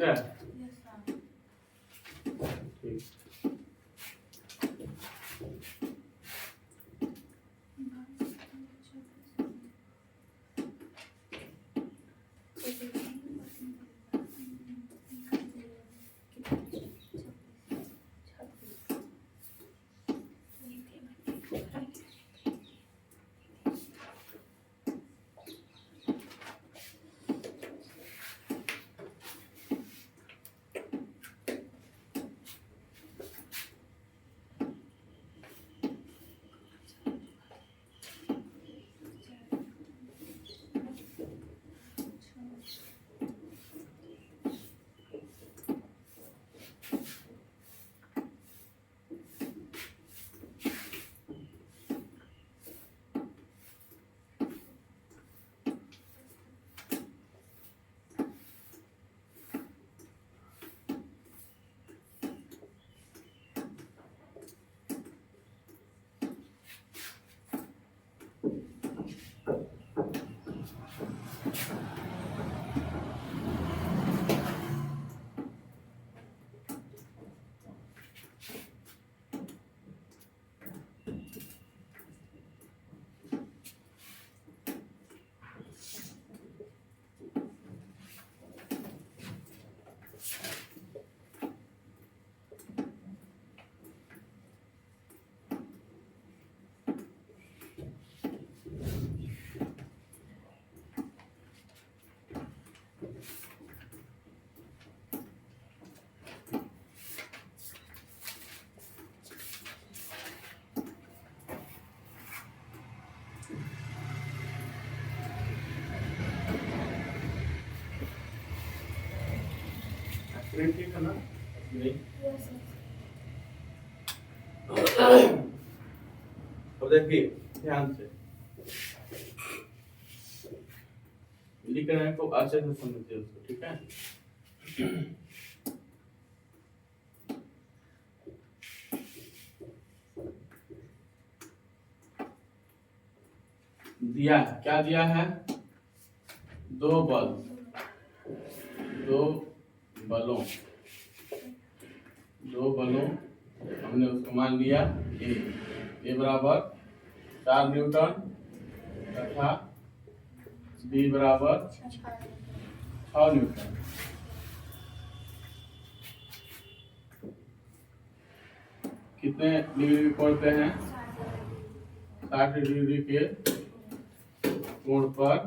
है? ठीक। ठीक है ना? अब देखिए ध्यान से लिख रहे हैं तो अच्छे से समझिए उसको, ठीक है? दिया है, क्या दिया है? दो बलों हमने उसको मान लिया ए बराबर 4 न्यूटन तथा बी बराबर 6 न्यूटन। कितने डिग्री कोण पे हैं? 60 डिग्री के कोण पर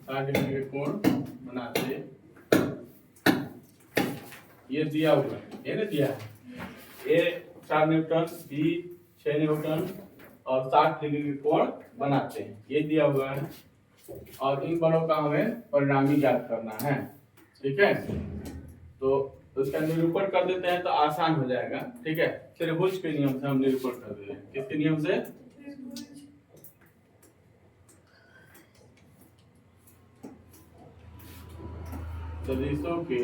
60 डिग्री के कोण बनाते। ये दिया हुआ है, ये ना दिया है, ए 4 न्यूटन, बी 6 न्यूटन और 60 डिग्री के कोण बनाते हैं, ये दिया हुआ है। और इन बलों का हमें परिणामी ज्ञात करना है, ठीक है? तो उसका निरूपण कर देते हैं तो आसान हो जाएगा, ठीक है? त्रिभुज के नियम से हम निरूपण कर देते हैं। किसके नियम से? सदिशों के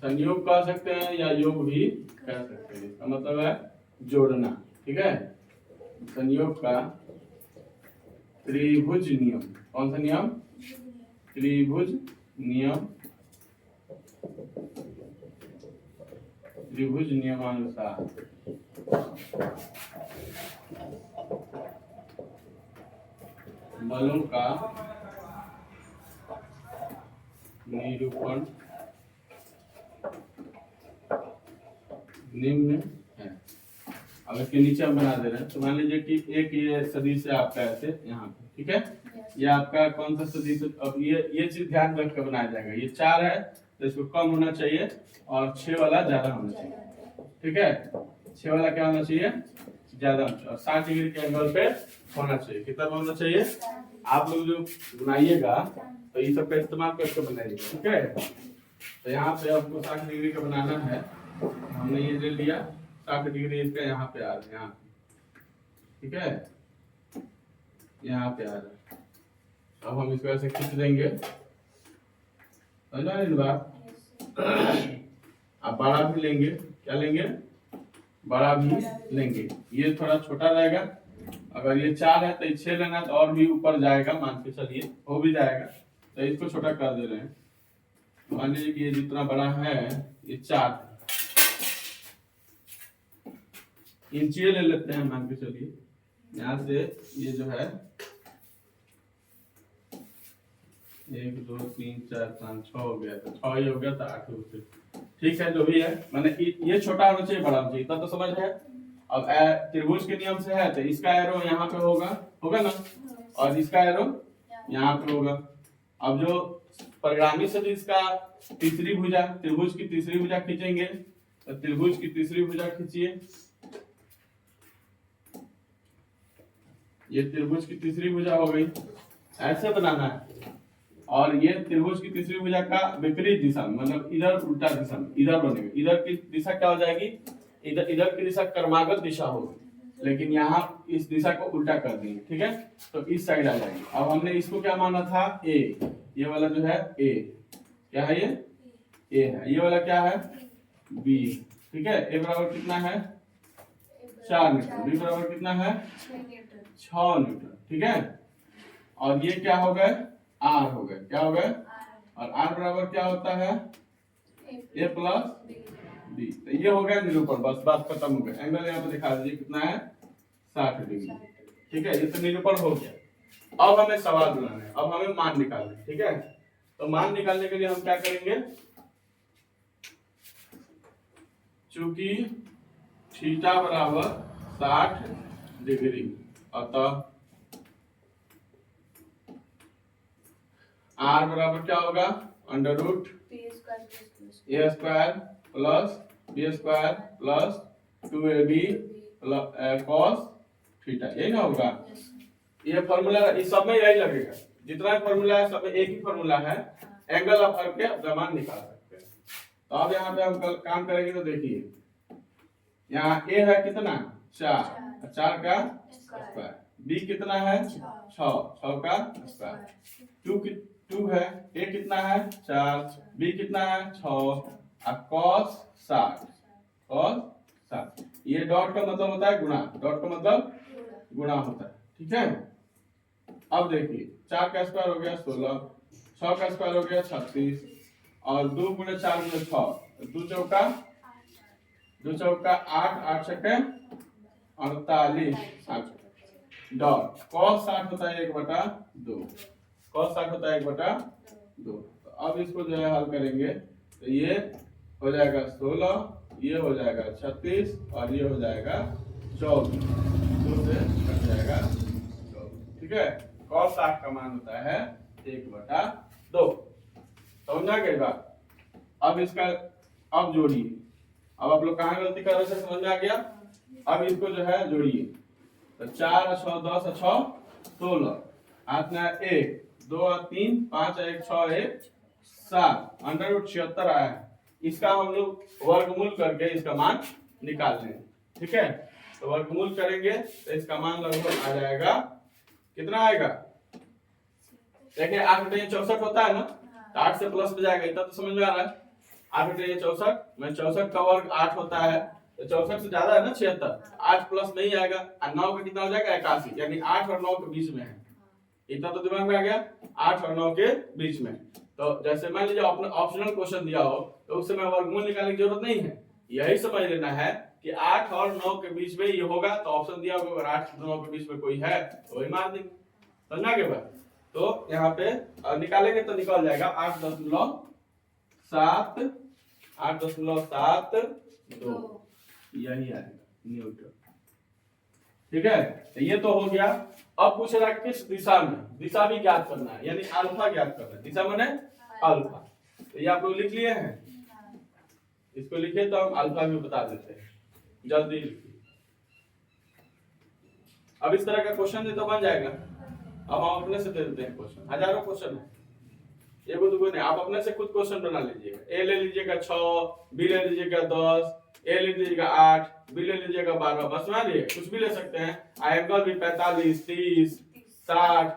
संयोग कह सकते हैं या योग भी कह सकते हैं। इसका मतलब है जोड़ना, ठीक है? संयोग का त्रिभुज नियम। कौन सा नियम? त्रिभुज नियम। त्रिभुज नियमानुसार बलों का निरूपण निम्न है। अब इसके नीचे हम बना दे रहे हैं। तो मान लीजिए कि एक ये सदिश है आपका ऐसे यहाँ पे, ठीक है? ये आपका कौन सा सदिश? अब ये चीज ध्यान रख कर बनाया जाएगा। ये 4 है तो इसको कम होना चाहिए और 6 वाला ज्यादा होना चाहिए, ठीक है? 6 वाला क्या होना चाहिए? ज्यादा होना चाहिए और 60 डिग्री के एंगल पे होना चाहिए। कितना होना चाहिए? आप लोग जो बनाइएगा तो ये सब का इस्तेमाल करके बनाइएगा, ठीक है? तो यहाँ पे आपको 60 डिग्री का बनाना है। हमने ये ले लिया 60 डिग्री, इसका यहाँ पे आ रहा है, यहाँ, ठीक है? यहाँ पे आ रहा है। अब हम इसको ऐसे खींच देंगे, समझ रहे हैं बात? अब बड़ा भी लेंगे, क्या लेंगे? बड़ा भी लेंगे। ये थोड़ा छोटा रहेगा अगर ये 4 है तो 6 लेना है तो और भी ऊपर जाएगा, मान के चलिए हो भी जाएगा। तो इसको छोटा कर दे रहे हैं, मान लीजिए कि ये जितना बड़ा है ये 4 इंचिए ले लेते हैं, मान के चलिए यहाँ से ये जो है 1 2 3 4 5 6 हो गया, तो 6 ही हो गया, तो 8 हो गया। ठीक है, जो भी है मैंने ये छोटा होना चाहिए बड़ा होना चाहिए, इतना तो समझ है। अब त्रिभुज के नियम से है तो इसका एरो यहाँ पे होगा ना, और इसका एरो यहाँ पे होगा। अब जो परिणामी सदिश का तीसरी भुजा, त्रिभुज की तीसरी भुजा खींचेंगे, तो त्रिभुज की तीसरी भुजा खींचिए, ये त्रिभुज की तीसरी भुजा हो गई, ऐसे बनाना है। और ये त्रिभुज की तीसरी भुजा का विपरीत दिशा, मतलब इधर उल्टा दिशा में इधर बनेगा। इधर की दिशा क्या हो जाएगी, इधर की दिशा कर्मागत दिशा होगी, लेकिन यहाँ इस दिशा को उल्टा कर देंगे। ठीक है, तो इस साइड आ जाएगी। अब हमने इसको क्या माना था, ए, ये वाला जो है ए, क्या है ये ए है, ये वाला क्या है बी। ठीक है, ए बराबर कितना है 4 न्यूटन, बी बराबर कितना है 6 न्यूटन। ठीक है, और ये क्या हो गए आर हो गए, क्या हो गए, और आर बराबर क्या होता है ए प्लस बी। तो ये हो गया निरूपण, बस बात खत्म हो गया। एंगल यहाँ पे दिखा दीजिए कितना है 60 डिग्री। ठीक है, ये तो निरूपण हो गया। अब हमें सवाल बनाना है, अब हमें मान निकालना है। ठीक है, तो मान निकालने के लिए हम क्या करेंगे, चूंकि थीटा बराबर 60 डिग्री, अतः आर बराबर क्या होगा under root A square plus B square plus 2ab cos theta, यही ना होगा। ये फॉर्मूला इस सब में यही लगेगा, जितना फॉर्मूला है सब में एक ही फॉर्मूला है, एंगल ऑफ करके अपना मान निकाल सकते हैं। तो अब यहाँ पे हम कल काम करेंगे, तो देखिए यहाँ ए है कितना 4, 4 का स्क्वायर, बी कितना है 6 का स्क्वायर, 2 है, ए कितना है 4, बी कितना है 6, cos 60, ये डॉट का मतलब होता है गुणा, डॉट का मतलब गुणा होता है। ठीक है, अब देखिए 4 का स्क्वायर हो गया 16, 6 का स्क्वायर हो गया 36, और 2 गुणे 4 गुणे 6, 2 चौका 8, 8 छक्के 48, डॉट cos 60 होता है 1/2, cos 60 होता है 1/2। तो अब इसको जो है हल करेंगे, तो ये हो जाएगा 16, ये हो जाएगा 36, और ये हो जाएगा 24, 2 से कट जाएगा 24। ठीक है, cos 60 का मान होता है 1/2। समझा गई बात। अब इसका अब जोड़िए, अब आप लोग कहाँ गलती कर रहे थे समझ में आ गया। अब इसको जो है जोड़िए, तो 4 और 6 10 और 6 16, हाथ में 1 2 और 3 5 और 1 6 1 7, अंडर रूट 76 आया है। इसका हम लोग वर्गमूल करके इसका मान निकाल लेंगे। ठीक है, तो वर्गमूल करेंगे तो इसका मान लगभग आ जाएगा, कितना आएगा देखिए 8 बटे 64 होता है ना, तो 8 से प्लस में जाएगा, इतना तो समझ में आ रहा है। 8 बटे 64 में 64 का वर्ग 8 होता है, तो 64 से ज्यादा है ना 76, 8 प्लस नहीं आएगा, और 9 का कितना हो जाएगा 81, यानी 8 और 9 के बीच में है। इतना तो दिमाग में आ गया, 8 और 9 के बीच में। तो जैसे मान लीजिए अपना ऑप्शनल क्वेश्चन दिया हो, तो उस समय वर्गमूल निकालने की जरूरत नहीं है, यही समझ लेना है कि 8 और 9 के बीच में ये होगा, तो ऑप्शन दिया होगा अगर 8 और 9 के बीच में कोई है तो वही मार देंगे। समझना के बाद तो यहाँ पे निकालेंगे तो निकल जाएगा 8.7, 8.72, यही आएगा न्यूटन। ठीक है, तो ये तो हो गया। अब पूछ रहा है किस दिशा में, दिशा भी ज्ञात करना है, यानी अल्फा ज्ञात करना है, दिशा माने अल्फा। तो ये आप लोग लिख लिए हैं, इसको लिखे तो हम अल्फा भी बता देते हैं, जल्दी लिखिए। अब इस तरह का क्वेश्चन दे तो बन जाएगा। अब हम अपने से दे देते हैं क्वेश्चन, हजारों क्वेश्चन है, एगो दुगो नहीं, आप अपने से खुद क्वेश्चन बना लीजिएगा। ए ले लीजिएगा 6, बी ले लीजिएगा 10, ए ले लीजिएगा 8, बी ले लीजिएगा 12, बस मान लीजिए कुछ भी ले सकते हैं। एंगल भी 45 30 60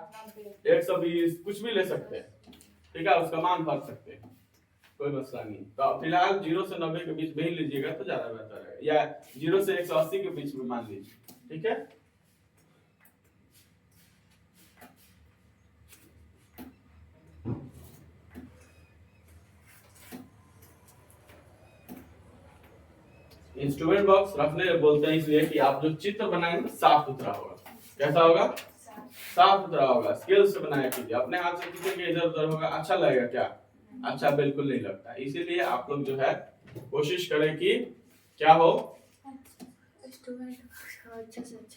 120 कुछ भी ले सकते हैं। ठीक है, उसका मान भर सकते हैं, कोई मसला नहीं। तो फिलहाल 0 से 90 के बीच में ही लीजिएगा तो ज्यादा बेहतर है, या 0 से 180 के बीच में मान लीजिए। ठीक है, इंस्ट्रूमेंट बॉक्स रखने बोलते हैं इसलिए कि आप जो चित्र बनाएंगे साफ सुथरा होगा। कैसा होगा? साफ सुथरा होगा। स्केल से बनाया कीजिए, अपने हाथ से खींचेंगे इधर उधर होगा, अच्छा लगेगा क्या? अच्छा बिल्कुल नहीं लगता। इसीलिए आप लोग जो है कोशिश करें कि क्या हो,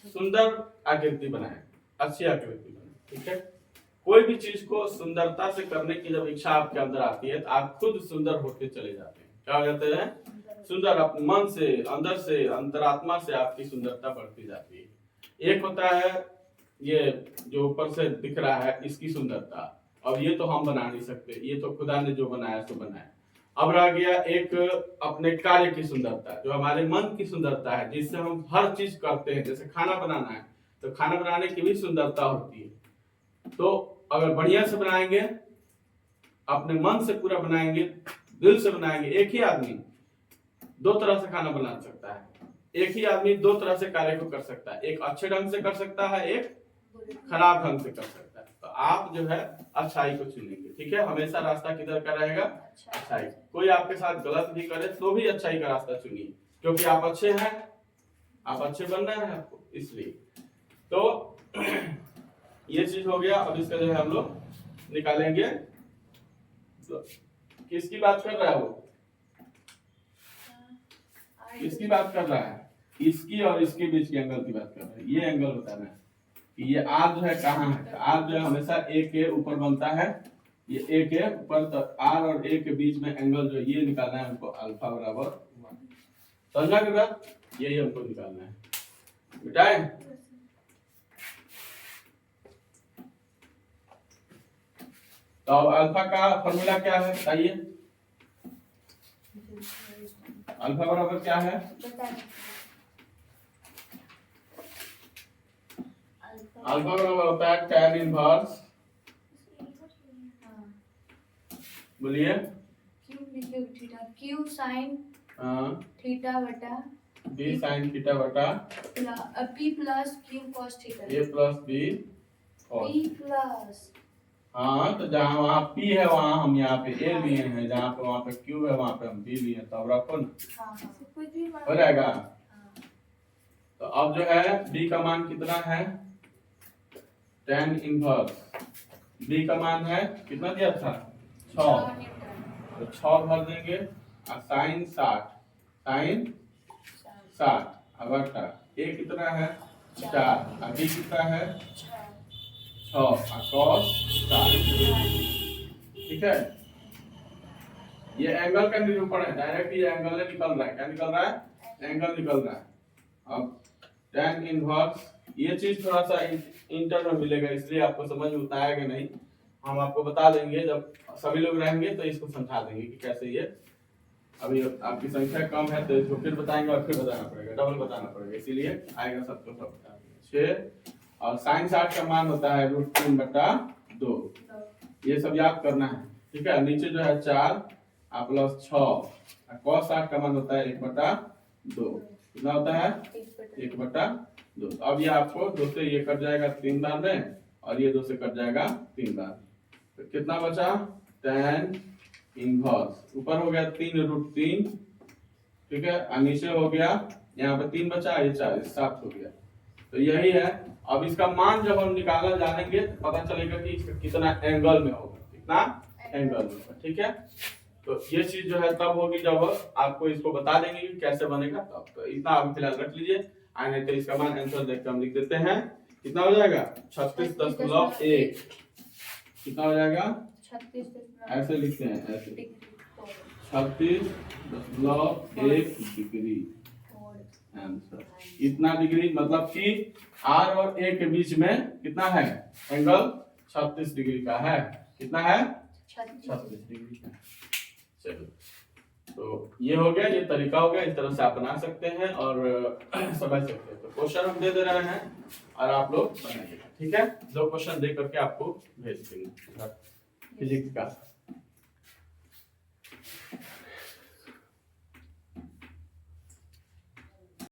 सुंदर आकृति बनाए, अच्छी आकृति बनाए। ठीक है, कोई भी चीज को सुंदरता से करने की जब इच्छा आपके अंदर आती है तो आप खुद सुंदर होते चले जाते हैं। क्या हो जाते हैं? सुंदर। अपने मन से, अंदर से, अंतरात्मा से आपकी सुंदरता बढ़ती जाती है। एक होता है ये जो ऊपर से दिख रहा है इसकी सुंदरता, अब ये तो हम बना नहीं सकते, ये तो खुदा ने जो बनाया सो बनाया। अब रह गया एक अपने कार्य की सुंदरता, जो हमारे मन की सुंदरता है, जिससे हम हर चीज करते हैं। जैसे खाना बनाना है तो खाना बनाने की भी सुंदरता होती है। तो अगर बढ़िया से बनाएंगे, अपने मन से पूरा बनाएंगे, दिल से बनाएंगे, एक ही आदमी दो तरह से खाना बना सकता है। एक ही आदमी दो तरह से कार्य को कर सकता है, एक अच्छे ढंग से कर सकता है, एक खराब ढंग से कर सकता है। तो आप जो है अच्छाई को चुनेंगे। ठीक है, हमेशा रास्ता किधर का रहेगा? अच्छाई। कोई आपके साथ गलत भी करे तो भी अच्छाई का रास्ता चुनिए, क्योंकि आप अच्छे हैं, आप अच्छे बनना है आपको, इसलिए। तो ये चीज हो गया। अब इसका जो है हम लोग निकालेंगे। तो किसकी बात कर रहा है वो? किसकी बात कर रहा है? इसकी और इसके बीच के एंगल की बात कर रहा है। ये एंगल बताना है कि ये आर जो है कहाँ है। आर जो है हमेशा ए के ऊपर बनता है, ये ए के ऊपर। तो आर और ए के बीच में एंगल जो ये निकालना है हमको, अल्फा बराबर 1। समझा के बाद यही हमको निकालना है। मिटाए तो अल्फा का फॉर्मूला क्या है बताइए? अल्फा बराबर क्या है? अल्फा बराबर होता है tan इनवर्स, बोलिए, क्यू साइन थीटा बटा b sin थीटा बटा p plus Q cos theta. a plus b p plus, हाँ, तो जहाँ वहाँ p है वहाँ हम यहाँ पे a लिए हैं, जहाँ पे वहाँ पे q है वहाँ पे हम b लिए हैं। तो अब रखो ना, हो जाएगा। तो अब जो है b का मान कितना है? tan इनवर्स b का मान है कितना दिया था? 6। तो 6 भर देंगे और साइन 60, साइन 60 बटा a कितना है? 4, और b कितना है? 6 और cos 60। ठीक है, ये एंगल का निरूपण है। डायरेक्ट ये एंगल निकल रहा है। क्या निकल रहा है? एंगल निकल रहा है। अब tan इनवर्स, ये चीज थोड़ा सा इंटर में मिलेगा, इसलिए आपको समझ में उतना आएगा नहीं। हम आपको बता देंगे, जब सभी लोग रहेंगे तो इसको समझा देंगे कि कैसे ये। अभी आपकी संख्या कम है तो इसको फिर बताएंगे और फिर बताना पड़ेगा, डबल बताना पड़ेगा, इसीलिए आएगा सबको सब बता देंगे। 6 और साइन 60 का मान होता है √3/2। ये सब याद करना है। ठीक है, नीचे जो है 4 और प्लस 6 और cos 60 का मान होता है 1/2। कितना होता है? 1/2। अब ये आपको 2 से ये कट जाएगा 3 बार में, और ये 2 से कट जाएगा 3 बार। तो कितना बचा? tan इनवर्स, ऊपर हो गया 3√3। ठीक है, और नीचे हो गया यहाँ पे 3 बचा, ये 4, 7 हो गया। तो यही है। अब इसका मान जब हम निकालना जानेंगे तो पता चलेगा कि इसका कितना एंगल में होगा, कितना एंगल में होगा। ठीक है, तो ये चीज जो है तब होगी जब आपको इसको बता देंगे कि कैसे बनेगा तब। तो इतना आप फिलहाल रख लीजिए, आगे तो इसका मान आंसर देख कर हम लिख देते हैं। कितना हो जाएगा? 36.1। कितना हो जाएगा? 36, ऐसे लिखते हैं, ऐसे 36.1 डिग्री आंसर। इतना डिग्री मतलब कि R और A के बीच में कितना है एंगल? 36 डिग्री का है। कितना है? 36 डिग्री का। चलो, तो ये हो गया, ये तरीका हो गया। इस तरह से आप बना सकते हैं और समझ सकते हैं। तो क्वेश्चन हम दे रहे हैं और आप लोग बनाइएगा। ठीक है, 2 क्वेश्चन दे करके आपको भेज देंगे फिजिक्स का।